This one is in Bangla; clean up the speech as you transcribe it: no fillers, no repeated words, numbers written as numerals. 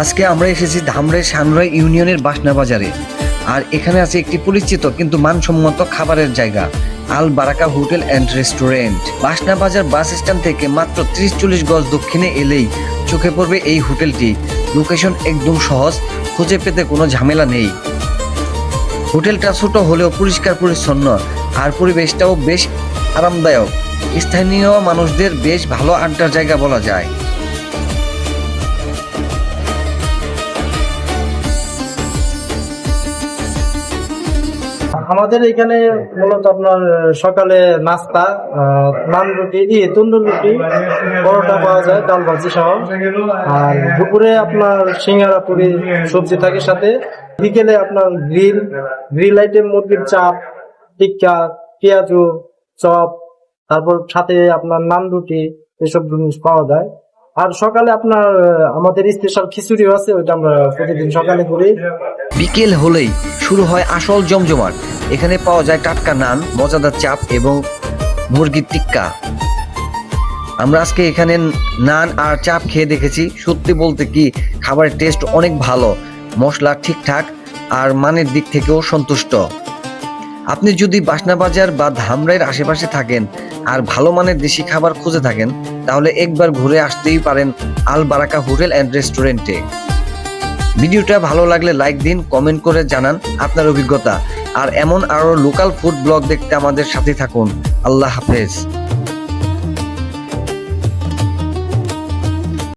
আজকে আমরা এসেছি ধামরাই সানরাই ইউনিয়নের বাসনা বাজারে। আর এখানে আছে একটি পরিচিত কিন্তু মানসম্মত খাবারের জায়গা, আল বারাকা হোটেল অ্যান্ড রেস্টুরেন্ট। বাসনা বাজার বাস স্ট্যান্ড থেকে মাত্র 30-40 গজ দক্ষিণে এলেই চোখে পড়বে এই হোটেলটি। লোকেশন একদম সহজ, খুঁজে পেতে কোনো ঝামেলা নেই। হোটেলটা ছোট হলেও পরিষ্কার পরিচ্ছন্ন আর পরিবেশটাও বেশ আরামদায়ক। স্থানীয় মানুষদের বেশ ভালো আড্ডার জায়গা বলা যায়। আমাদের এখানে মূলত আপনার সকালে নাস্তা, নান রুটি, তন্দুর রুটি, পরোটা পাওয়া যায়, ডাল ভাজি সহ। আর দুপুরে আপনার সিঙ্গারা, পুরি, সবজি থাকে সাথে। বিকেলে আপনার গ্রিল আইটেম, মুরগির চাপ, টিক্কা, পেঁয়াজু, চপ, তারপর সাথে আপনার নান রুটি, এসব জিনিস পাওয়া যায়। আর সকালে আপনার আমাদের স্পেশাল খিচুড়িও আছে, ওইটা আমরা প্রতিদিন সকালে করি। বিকেল হলেই শুরু হয় আসল জমজমাট। এখানে পাওয়া যায় টাটকা নান, মজাদার চাপ এবং মুরগির টিক্কা। আমরা আজকে এখানে নান আর চাপ খেয়ে দেখেছি। সত্যি বলতে কি, খাবারের টেস্ট অনেক ভালো, মশলা ঠিকঠাক আর মানের দিক থেকেও সন্তুষ্ট। আপনি যদি বাসনা বাজার বা ধামরাইয়ের আশেপাশে থাকেন আর ভালো মানের দেশি খাবার খুঁজে থাকেন, তাহলে একবার ঘুরে আসতেই পারেন আল বারাকা হোটেল অ্যান্ড রেস্টুরেন্টে। ভিডিওটা ভালো লাগলে লাইক দিন, কমেন্ট করে জানান আপনার অভিজ্ঞতা। আর এমন আরো লোকাল ফুড ব্লগ দেখতে আমাদের সাথে থাকুন। আল্লাহ হাফেজ।